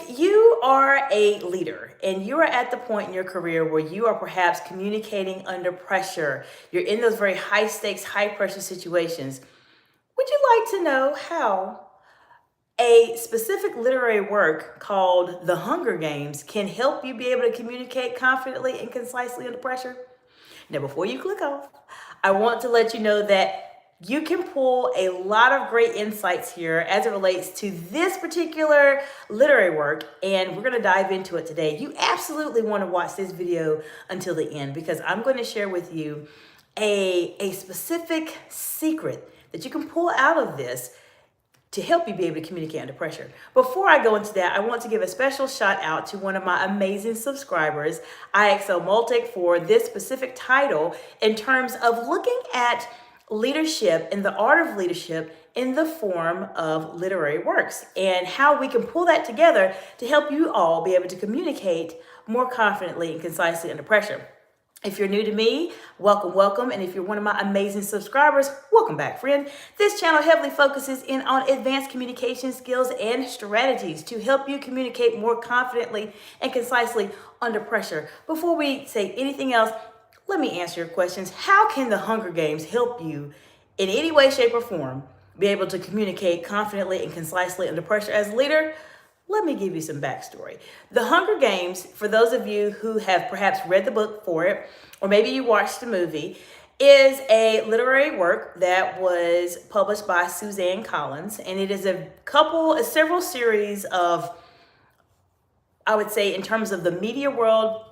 If you are a leader and you are at the point in your career where you are perhaps communicating under pressure, you're in those very high stakes, high pressure situations, would you like to know how a specific literary work called The Hunger Games can help you be able to communicate confidently and concisely under pressure? Now, before you click off, I want to let you know that you can pull a lot of great insights here as it relates to this particular literary work, and we're going to dive into it today. You absolutely want to watch this video until the end because I'm going to share with you a specific secret that you can pull out of this to help you be able to communicate under pressure. Before I go into that, I want to give a special shout out to one of my amazing subscribers, IXL Multic, for this specific title in terms of looking at leadership and the art of leadership in the form of literary works and how we can pull that together to help you all be able to communicate more confidently and concisely under pressure. If you're new to me, welcome, welcome. And if you're one of my amazing subscribers, welcome back, friend. This channel heavily focuses in on advanced communication skills and strategies to help you communicate more confidently and concisely under pressure. Before we say anything else, let me answer your questions. How can the Hunger Games help you in any way, shape, or form be able to communicate confidently and concisely under pressure as a leader? Let me give you some backstory. The Hunger Games, for those of you who have perhaps read the book for it, or maybe you watched the movie, is a literary work that was published by Suzanne Collins, and it is several series of, I would say, in terms of the media world,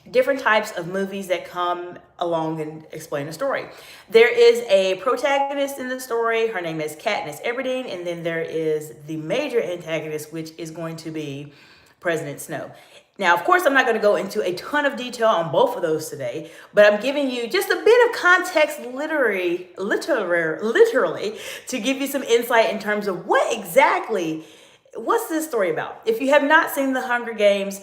different types of movies that come along and explain a story. There is a protagonist in the story. Her name is Katniss Everdeen, and then there is the major antagonist, which is going to be President Snow. Now, of course, I'm not going to go into a ton of detail on both of those today, but I'm giving you just a bit of context literally, to give you some insight in terms of what's this story about. If you have not seen The Hunger Games,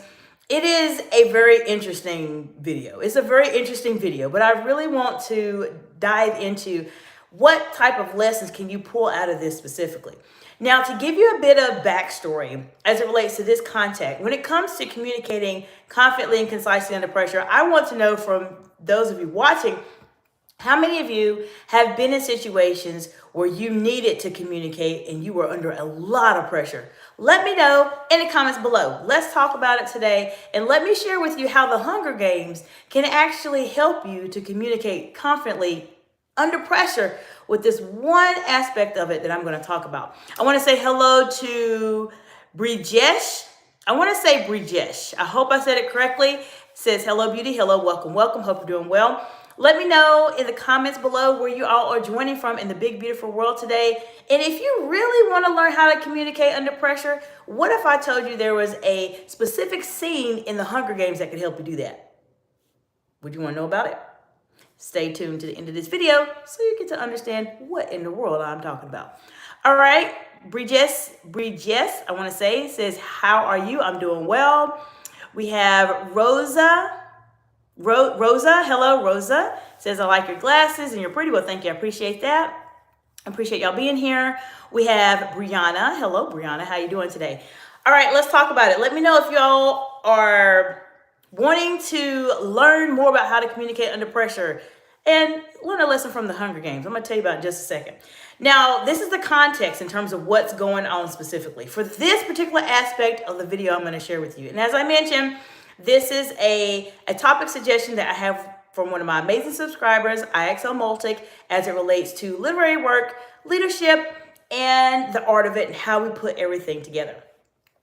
it is a very interesting video. It's a very interesting video, but I really want to dive into what type of lessons can you pull out of this specifically. Now, to give you a bit of backstory as it relates to this context, when it comes to communicating confidently and concisely under pressure, I want to know from those of you watching, how many of you have been in situations where you needed to communicate and you were under a lot of pressure? Let me know in the comments below. Let's talk about it today, and let me share with you how the Hunger Games can actually help you to communicate confidently under pressure with this one aspect of it that I'm going to talk about. I want to say hello to Brijesh. I hope I said it correctly. It says, hello, beauty. Hello, welcome, welcome. Hope you're doing well. Let me know in the comments below where you all are joining from in the big, beautiful world today. And if you really want to learn how to communicate under pressure, what if I told you there was a specific scene in the Hunger Games that could help you do that? Would you want to know about it? Stay tuned to the end of this video so you get to understand what in the world I'm talking about. All right, Brijes, I want to say, says, how are you? I'm doing well. We have Rosa, hello, Rosa, says, I like your glasses and you're pretty. Well, thank you. I appreciate that. I appreciate y'all being here. We have Brianna. Hello, Brianna. How you doing today? All right, let's talk about it. Let me know if y'all are wanting to learn more about how to communicate under pressure and learn a lesson from the Hunger Games. I'm going to tell you about it in just a second. Now, this is the context in terms of what's going on specifically for this particular aspect of the video I'm going to share with you. And as I mentioned, this is a topic suggestion that I have from one of my amazing subscribers, IXL Multic, as it relates to literary work, leadership, and the art of it and how we put everything together.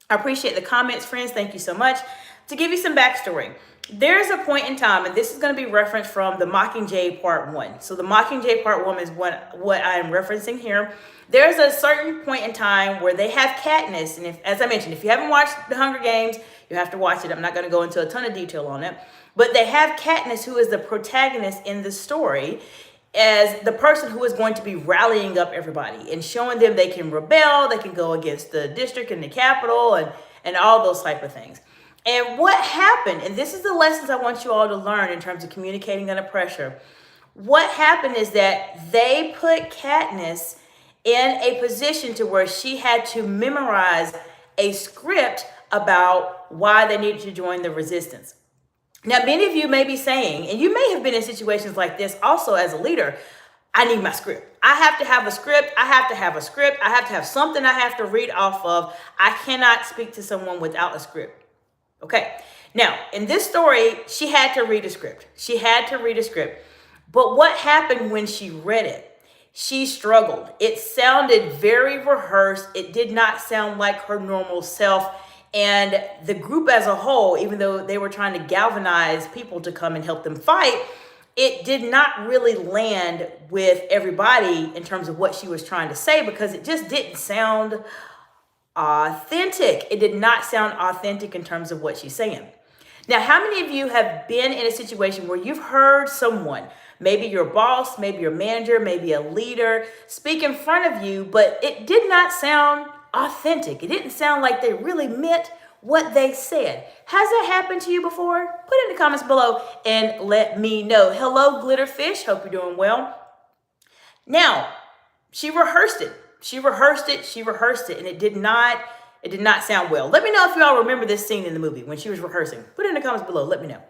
I appreciate the comments, friends. Thank you so much. To give you some backstory, there's a point in time, and this is going to be referenced from the Mockingjay Part 1. So the Mockingjay Part 1 is what I'm referencing here. There's a certain point in time where they have Katniss, and as I mentioned, if you haven't watched The Hunger Games, you have to watch it. I'm not going to go into a ton of detail on it. But they have Katniss, who is the protagonist in the story, as the person who is going to be rallying up everybody and showing them they can rebel, they can go against the district and the capital and all those type of things. And what happened, and this is the lessons I want you all to learn in terms of communicating under pressure. What happened is that they put Katniss in a position to where she had to memorize a script about why they needed to join the resistance. Now, many of you may be saying, and you may have been in situations like this also as a leader, I need my script. I have to have a script. I have to have a script. I have to have something I have to read off of. I cannot speak to someone without a script. Okay. Now, in this story, she had to read a script. She had to read a script. But what happened when she read it? She struggled. It sounded very rehearsed. It did not sound like her normal self. And the group as a whole, even though they were trying to galvanize people to come and help them fight, it did not really land with everybody in terms of what she was trying to say, because it just didn't sound authentic. It did not sound authentic in terms of what she's saying. Now, how many of you have been in a situation where you've heard someone, maybe your boss, maybe your manager, maybe a leader, speak in front of you, but it did not sound authentic? It didn't sound like they really meant what they said. Has that happened to you before? Put it in the comments below and let me know. Hello, Glitterfish. Hope you're doing well. Now, she rehearsed it. She rehearsed it, and it did not sound well. Let me know if y'all remember this scene in the movie when she was rehearsing. Put it in the comments below. Let me know.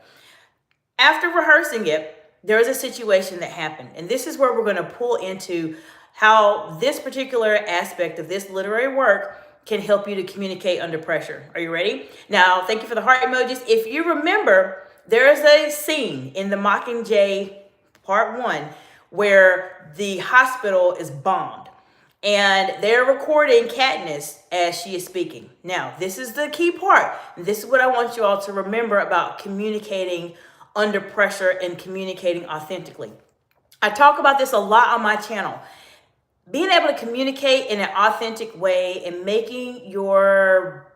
After rehearsing it, there was a situation that happened, and this is where we're going to pull into how this particular aspect of this literary work can help you to communicate under pressure. Are you ready? Now, thank you for the heart emojis. If you remember, there is a scene in The Mockingjay Part 1 where the hospital is bombed, and they're recording Katniss as she is speaking. Now, this is the key part. This is what I want you all to remember about communicating under pressure and communicating authentically. I talk about this a lot on my channel. Being able to communicate in an authentic way and making your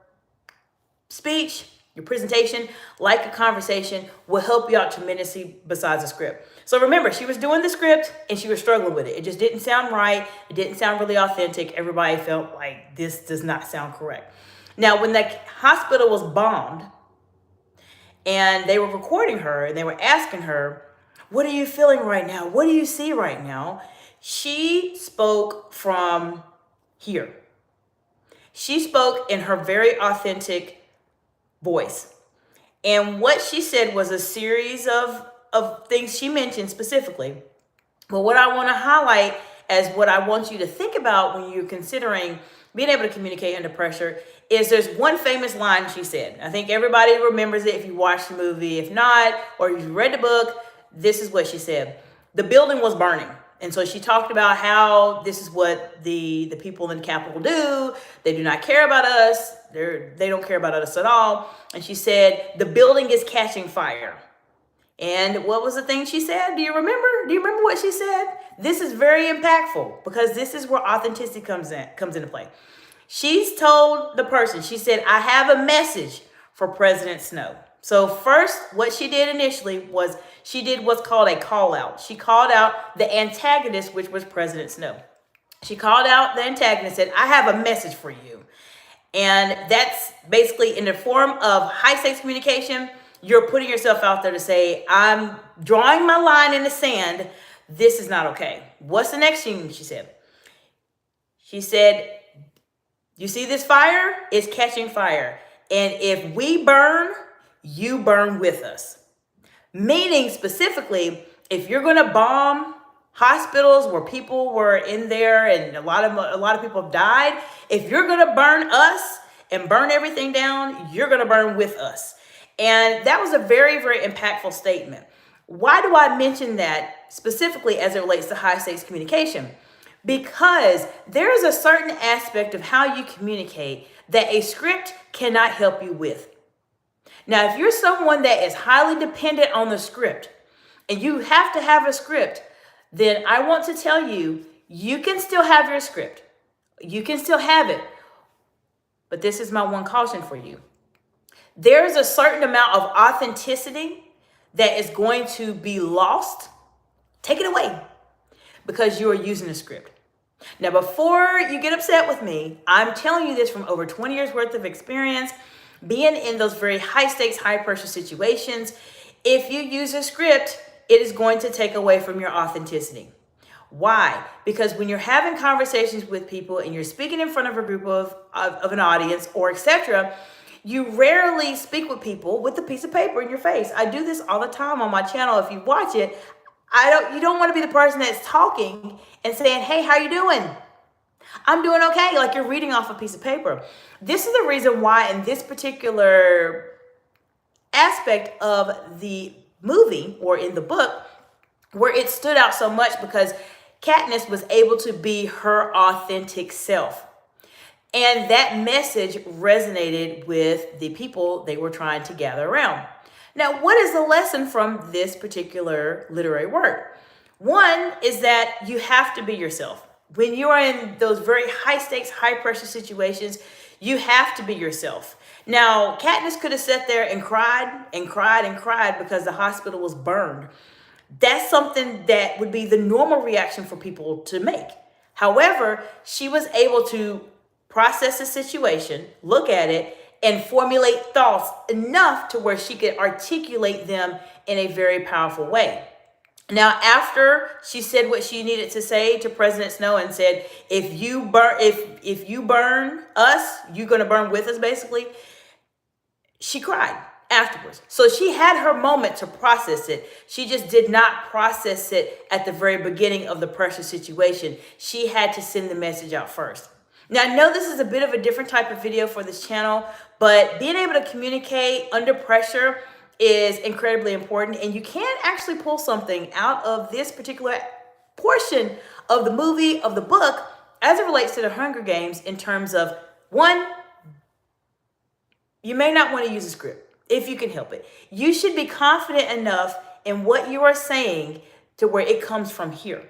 speech, your presentation, like a conversation will help you out tremendously besides the script. So remember, she was doing the script and she was struggling with it. It just didn't sound right. It didn't sound really authentic. Everybody felt like this does not sound correct. Now, when the hospital was bombed and they were recording her and they were asking her, what are you feeling right now? What do you see right now? She spoke from here. She spoke in her very authentic voice. And what she said was a series of things she mentioned specifically. But what I want to highlight as what I want you to think about when you're considering being able to communicate under pressure is there's one famous line she said. I think everybody remembers it if you watched the movie. If not, or if you read the book, this is what she said. The building was burning. And so she talked about how this is what the people in the Capitol do. They do not care about us. They don't care about us at all. And she said, the building is catching fire. And what was the thing she said? Do you remember? Do you remember what she said? This is very impactful because this is where authenticity comes into play. She's told the person, she said, I have a message for President Snow. So first, what she did initially was she did what's called a call out. She called out the antagonist, which was President Snow. She called out the antagonist and said, I have a message for you. And that's basically in the form of high stakes communication. You're putting yourself out there to say, I'm drawing my line in the sand. This is not okay. What's the next thing she said? She said, you see this fire? It's catching fire. And if we burn, you burn with us. Meaning specifically, if you're going to bomb hospitals where people were in there and a lot of people have died, if you're going to burn us and burn everything down, you're going to burn with us. And that was a very, very impactful statement. Why do I mention that specifically as it relates to high stakes communication? Because there is a certain aspect of how you communicate that a script cannot help you with. Now, if you're someone that is highly dependent on the script and you have to have a script, then I want to tell you, you can still have your script. You can still have it. But this is my one caution for you. There's a certain amount of authenticity that is going to be lost. Take it away because you are using a script. Now, before you get upset with me, I'm telling you this from over 20 years worth of experience, being in those very high stakes, high pressure situations. If you use a script, it is going to take away from your authenticity. Why? Because when you're having conversations with people and you're speaking in front of a group of an audience or etc., You rarely speak with people with a piece of paper in your face. I do this all the time on my channel. If you watch it, you don't want to be the person that's talking and saying, hey, how you doing? I'm doing okay. Like you're reading off a piece of paper. This is the reason why in this particular aspect of the movie or in the book, where it stood out so much, because Katniss was able to be her authentic self. And that message resonated with the people they were trying to gather around. Now, what is the lesson from this particular literary work? One is that you have to be yourself. When you are in those very high stakes, high pressure situations, you have to be yourself. Now, Katniss could have sat there and cried and cried and cried because the hospital was burned. That's something that would be the normal reaction for people to make. However, she was able to process the situation, look at it, and formulate thoughts enough to where she could articulate them in a very powerful way. Now, after she said what she needed to say to President Snow and said, if you burn us, you're going to burn with us, basically, she cried afterwards. So she had her moment to process it. She just did not process it at the very beginning of the pressure situation. She had to send the message out first. Now, I know this is a bit of a different type of video for this channel, but being able to communicate under pressure is incredibly important. And you can actually pull something out of this particular portion of the movie, of the book, as it relates to the Hunger Games, in terms of, one, you may not want to use a script if you can help it. You should be confident enough in what you are saying to where it comes from here.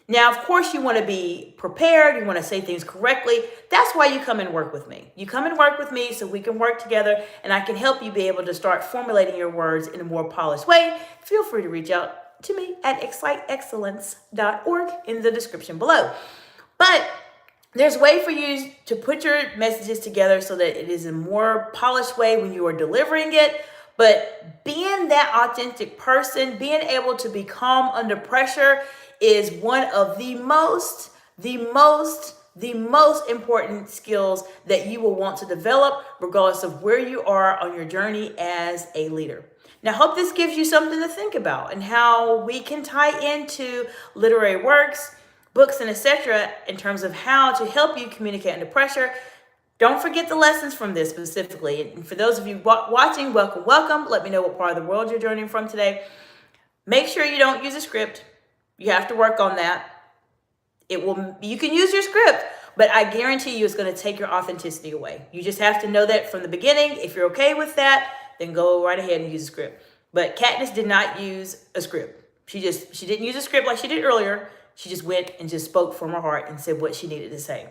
Now, of course, you want to be prepared. You want to say things correctly. That's why you come and work with me. You come and work with me so we can work together and I can help you be able to start formulating your words in a more polished way. Feel free to reach out to me at exciteexcellence.org in the description below. But there's a way for you to put your messages together so that it is a more polished way when you are delivering it. But being that authentic person, being able to be calm under pressure is one of the most important skills that you will want to develop, regardless of where you are on your journey as a leader. Now, I hope this gives you something to think about and how we can tie into literary works, books, and etc. in terms of how to help you communicate under pressure. Don't forget the lessons from this specifically. And for those of you watching, welcome, welcome. Let me know what part of the world you're joining from today. Make sure you don't use a script. You have to work on that. You can use your script, but I guarantee you it's going to take your authenticity away. You just have to know that from the beginning. If you're okay with that, then go right ahead and use a script. But Katniss did not use a script. She didn't use a script like she did earlier. She just went and just spoke from her heart and said what she needed to say.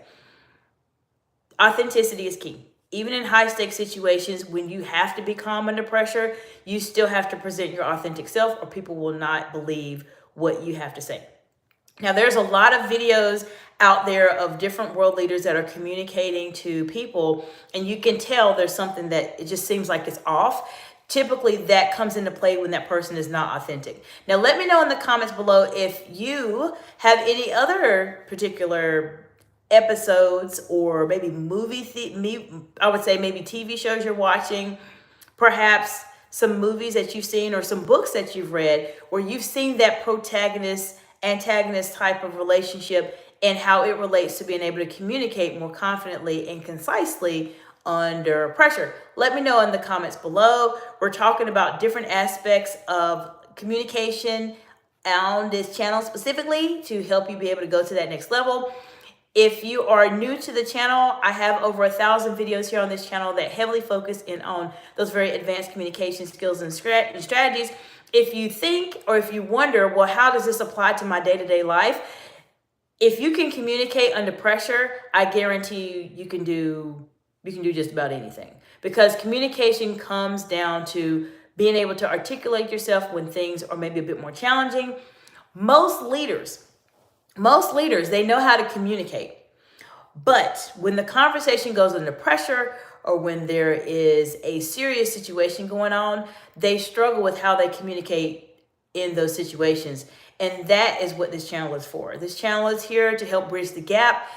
Authenticity is key. Even in high stakes situations, when you have to be calm under pressure, you still have to present your authentic self or people will not believe what you have to say. Now, there's a lot of videos out there of different world leaders that are communicating to people, and you can tell there's something that it just seems like it's off. Typically, that comes into play when that person is not authentic. Now, let me know in the comments below if you have any other particular episodes or maybe I would say maybe TV shows you're watching, perhaps some movies that you've seen or some books that you've read where you've seen that protagonist-antagonist type of relationship and how it relates to being able to communicate more confidently and concisely under pressure. Let me know in the comments below. We're talking about different aspects of communication on this channel specifically to help you be able to go to that next level. If you are new to the channel, I have over 1,000 videos here on this channel that heavily focus in on those very advanced communication skills and strategies. If you think or if you wonder, well, how does this apply to my day-to-day life? If you can communicate under pressure, I guarantee you can do just about anything, because communication comes down to being able to articulate yourself when things are maybe a bit more challenging. Most leaders, they know how to communicate. But when the conversation goes under pressure or when there is a serious situation going on, they struggle with how they communicate in those situations. And that is what this channel is for. This channel is here to help bridge the gap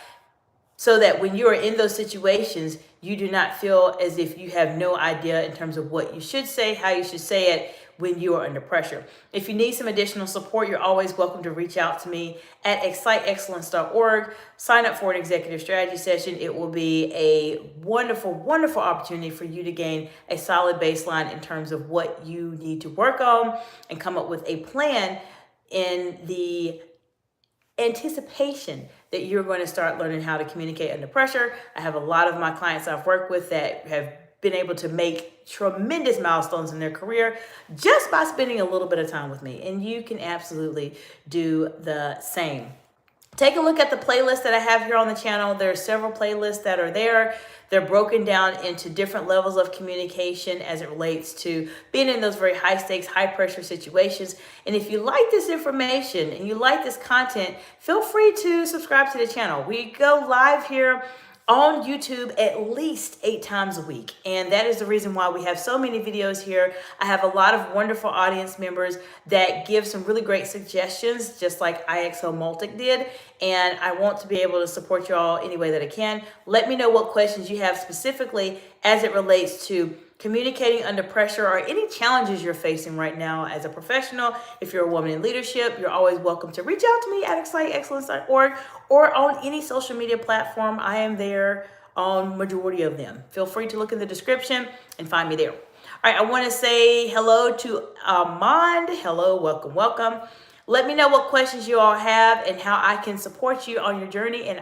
so that when you are in those situations, you do not feel as if you have no idea in terms of what you should say, how you should say it when you are under pressure. If you need some additional support, you're always welcome to reach out to me at exciteexcellence.org. Sign up for an executive strategy session. It will be a wonderful, wonderful opportunity for you to gain a solid baseline in terms of what you need to work on and come up with a plan in the anticipation that you're going to start learning how to communicate under pressure. I have a lot of my clients I've worked with that have been able to make tremendous milestones in their career just by spending a little bit of time with me. And you can absolutely do the same. Take a look at the playlist that I have here on the channel. There are several playlists that are there. They're broken down into different levels of communication as it relates to being in those very high stakes, high pressure situations. And if you like this information and you like this content, feel free to subscribe to the channel. We go live here on YouTube at least 8 times a week. And that is the reason why we have so many videos here. I have a lot of wonderful audience members that give some really great suggestions, just like IXO Multic did. And I want to be able to support you all any way that I can. Let me know what questions you have specifically as it relates to communicating under pressure or any challenges you're facing right now as a professional. If you're a woman in leadership, you're always welcome to reach out to me at executivecommunication.org or on any social media platform. I am there on majority of them. Feel free to look in the description and find me there. All right, I want to say hello to Armand. Hello, welcome, welcome. Let me know what questions you all have and how I can support you on your journey. And